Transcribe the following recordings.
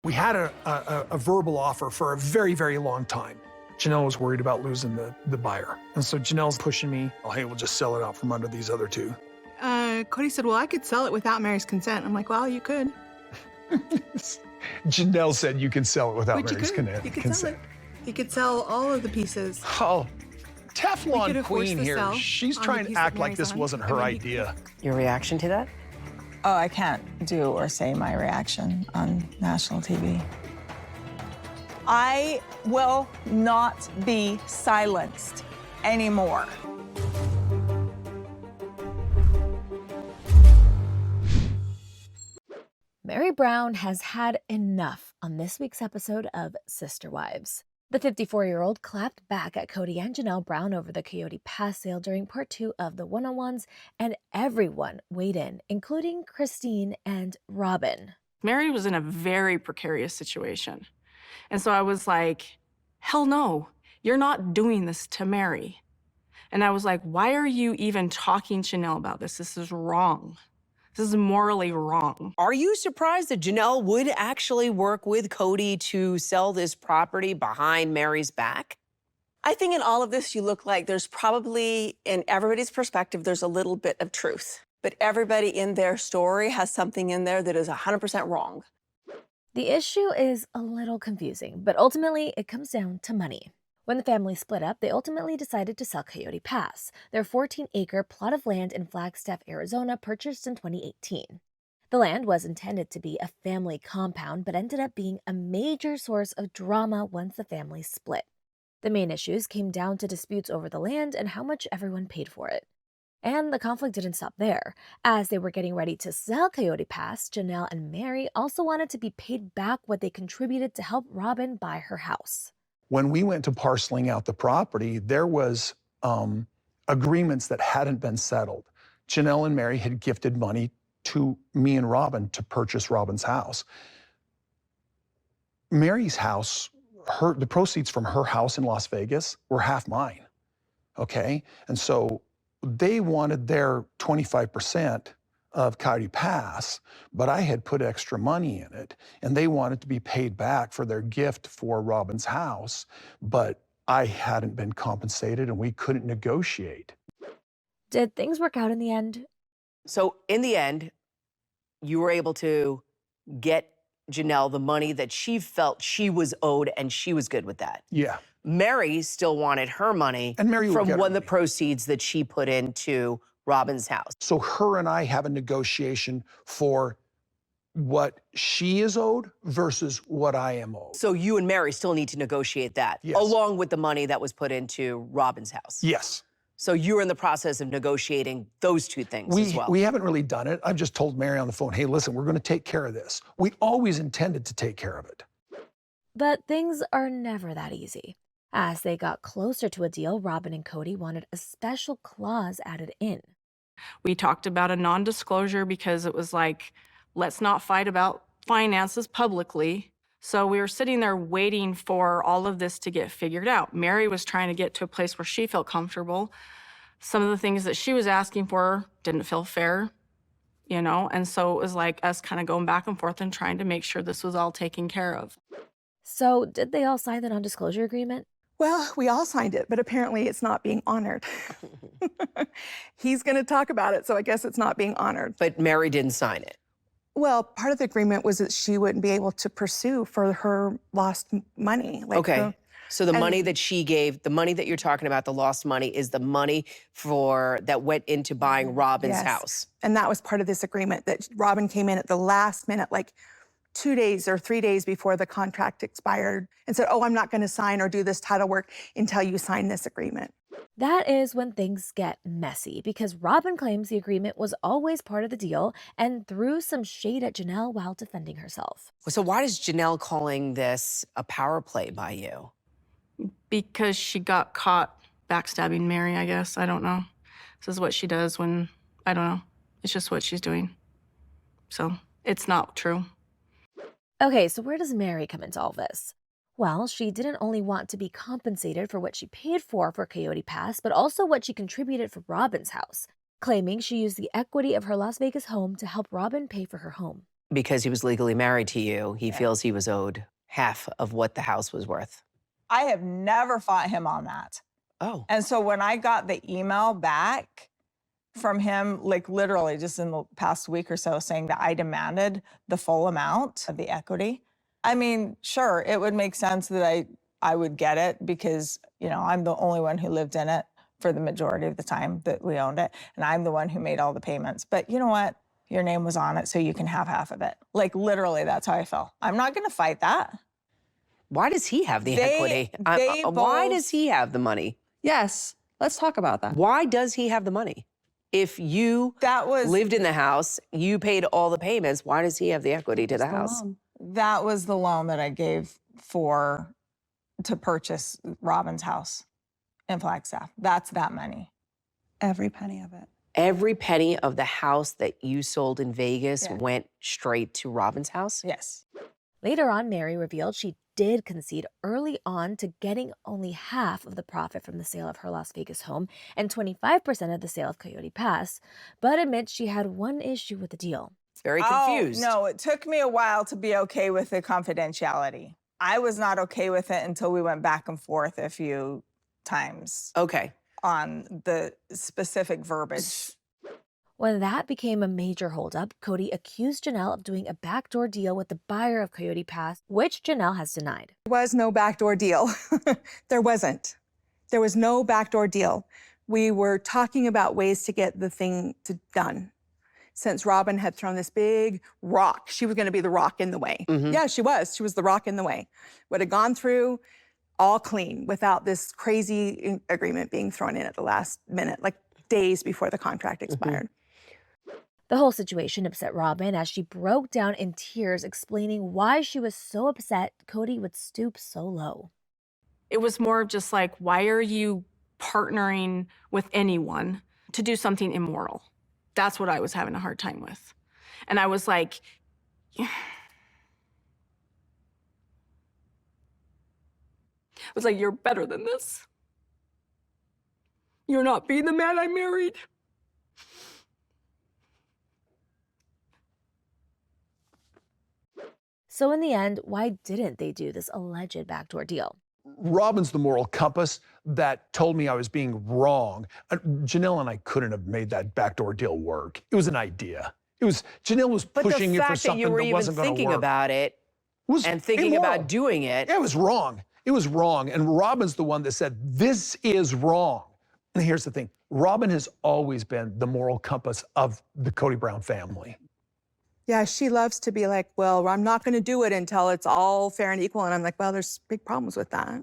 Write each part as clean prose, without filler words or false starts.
We had a verbal offer for a very, very long time. Janelle was worried about losing the buyer. And so Janelle's pushing me, oh, hey, we'll just sell it out from under these other two. Kody said, well, I could sell it without Meri's consent. I'm like, well, you could. Janelle said you can sell it without Meri's consent. You could sell it. You could sell all of the pieces. Oh, Teflon Queen here. She's trying to act like this wasn't her idea. Your reaction to that? Oh, I can't do or say my reaction on national TV. I will not be silenced anymore. Meri Brown has had enough on this week's episode of Sister Wives. The 54-year-old clapped back at Kody and Janelle Brown over the Coyote Pass sale during part 2 of the one-on-ones, and everyone weighed in, including Christine and Robyn. Meri was in a very precarious situation. And so I was like, hell no, you're not doing this to Meri. And I was like, why are you even talking to Janelle about this? This is wrong. This is morally wrong. Are you surprised that Janelle would actually work with Kody to sell this property behind Meri's back? I think in all of this, you look like there's probably, in everybody's perspective, there's a little bit of truth. But everybody in their story has something in there that is 100% wrong. The issue is a little confusing, but ultimately it comes down to money. When the family split up, they ultimately decided to sell Coyote Pass, their 14-acre plot of land in Flagstaff, Arizona, purchased in 2018. The land was intended to be a family compound, but ended up being a major source of drama once the family split. The main issues came down to disputes over the land and how much everyone paid for it. And the conflict didn't stop there. As they were getting ready to sell Coyote Pass, Janelle and Meri also wanted to be paid back what they contributed to help Robyn buy her house. When we went to parceling out the property, there was agreements that hadn't been settled. Janelle and Meri had gifted money to me and Robyn to purchase Robyn's house. Meri's house, the proceeds from her house in Las Vegas were half mine, okay? And so they wanted their 25% of Coyote Pass, but I had put extra money in it, and they wanted to be paid back for their gift for Robyn's house, but I hadn't been compensated and we couldn't negotiate. Did things work out in the end? So in the end, you were able to get Janelle the money that she felt she was owed, and she was good with that. Yeah. Meri still wanted her money And Meri from one of the proceeds that she put into Robyn's house. So her and I have a negotiation for what she is owed versus what I am owed. So you and Meri still need to negotiate that, Yes. along with the money that was put into Robyn's house. Yes. So you're in the process of negotiating those two things as well. We haven't really done it. I've just told Meri on the phone, hey, listen, we're going to take care of this. We always intended to take care of it. But things are never that easy. As they got closer to a deal, Robyn and Kody wanted a special clause added in. We talked about a non-disclosure because it was like, let's not fight about finances publicly. So we were sitting there waiting for all of this to get figured out. Meri was trying to get to a place where she felt comfortable. Some of the things that she was asking for didn't feel fair, you know? And so it was like us kind of going back and forth and trying to make sure this was all taken care of. So did they all sign the non-disclosure agreement? Well, we all signed it, but apparently it's not being honored. He's going to talk about it, so I guess it's not being honored. But Meri didn't sign it. Well, part of the agreement was that she wouldn't be able to pursue for her lost money. Okay. So the money that she gave, the money that you're talking about, the lost money, is the money that went into buying Robyn's house. And that was part of this agreement, that Robyn came in at the last minute, like 2 days or 3 days before the contract expired, and said, oh, I'm not going to sign or do this title work until you sign this agreement. That is when things get messy, because Robyn claims the agreement was always part of the deal and threw some shade at Janelle while defending herself. So why is Janelle calling this a power play by you? Because she got caught backstabbing Meri, I guess. I don't know. This is what she does when, I don't know. It's just what she's doing. So it's not true. Okay, so where does Meri come into all this? Well, she didn't only want to be compensated for what she paid for Coyote Pass, but also what she contributed for Robyn's house, claiming she used the equity of her Las Vegas home to help Robyn pay for her home. Because he was legally married to you, he feels he was owed half of what the house was worth. I have never fought him on that. Oh. And so when I got the email back from him, like literally just in the past week or so, saying that I demanded the full amount of the equity, I mean, sure, it would make sense that I would get it because, you know, I'm the only one who lived in it for the majority of the time that we owned it. And I'm the one who made all the payments. But you know what? Your name was on it, so you can have half of it. Like literally, that's how I felt. I'm not gonna fight that. Why does he have the equity? Why both- does he have the money? Yes, let's talk about that. Why does he have the money? If you lived in the house, you paid all the payments, why does he have the equity to the house? That was the loan that I gave to purchase Robyn's house in Flagstaff. That's that money. Every penny of it. Every penny of the house that you sold in Vegas Yeah. went straight to Robyn's house? Yes. Later on, Meri revealed she did concede early on to getting only half of the profit from the sale of her Las Vegas home and 25% of the sale of Coyote Pass, but admits she had one issue with the deal. Very confused. Oh, no, it took me a while to be okay with the confidentiality. I was not okay with it until we went back and forth a few times Okay. on the specific verbiage. When that became a major holdup, Kody accused Janelle of doing a backdoor deal with the buyer of Coyote Pass, which Janelle has denied. There was no backdoor deal. There wasn't. There was no backdoor deal. We were talking about ways to get the thing done. Since Robyn had thrown this big rock, she was going to be the rock in the way. Yeah, she was. She was the rock in the way. Would have gone through all clean without this crazy agreement being thrown in at the last minute, like days before the contract expired. The whole situation upset Robyn as she broke down in tears explaining why she was so upset Kody would stoop so low. It was more of just like, why are you partnering with anyone to do something immoral? That's what I was having a hard time with. And I was like, I was like, you're better than this. You're not being the man I married. So in the end, why didn't they do this alleged backdoor deal? Robyn's the moral compass that told me I was being wrong. Janelle and I couldn't have made that backdoor deal work. It was an idea. Janelle was pushing you for something that wasn't going to work. But the fact that you were even thinking about it was and thinking immoral. about doing it. Yeah, it was wrong. It was wrong. And Robyn's the one that said, this is wrong. And here's the thing. Robyn has always been the moral compass of the Kody Brown family. Yeah, she loves to be like, well, I'm not going to do it until it's all fair and equal. And I'm like, well, there's big problems with that.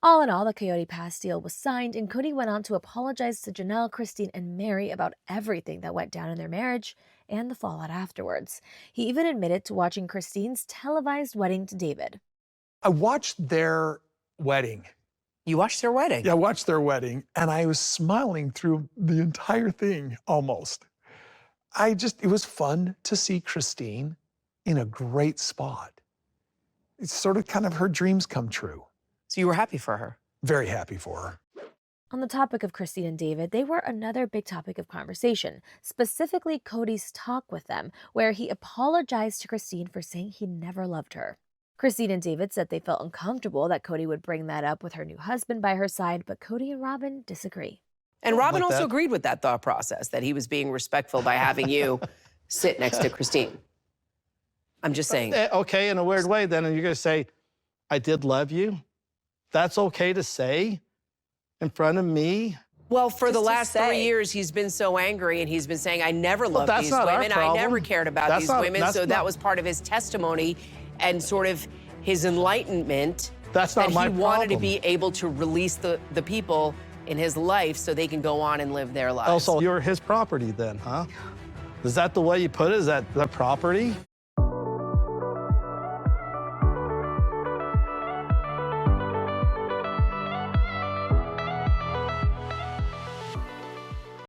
All in all, the Coyote Pass deal was signed, and Kody went on to apologize to Janelle, Christine, and Meri about everything that went down in their marriage and the fallout afterwards. He even admitted to watching Christine's televised wedding to David. I watched their wedding. You watched their wedding? Yeah, I watched their wedding, and I was smiling through the entire thing, almost. It was fun to see Christine in a great spot. It's sort of kind of her dreams come true. So you were happy for her? Very happy for her. On the topic of Christine and David, they were another big topic of conversation, specifically Kody's talk with them, where he apologized to Christine for saying he never loved her. Christine and David said they felt uncomfortable that Kody would bring that up with her new husband by her side, but Kody and Robyn disagree. And Robyn Like also that. agreed with that thought process, that he was being respectful by having you sit next to Christine. I'm just saying. Okay, in a weird way, then you're going to say, I did love you. That's okay to say in front of me. Well, for the Just to last 3 say. years, he's been so angry, and he's been saying, I never loved that's these not our women. I problem. never cared about That's these not- women. that's So that not- was part of his testimony and sort of his enlightenment. That's not that my he wanted to problem. be able to release the people in his life so they can go on and live their lives. Also, you're his property then, huh? Is that the way you put it? Is that the property?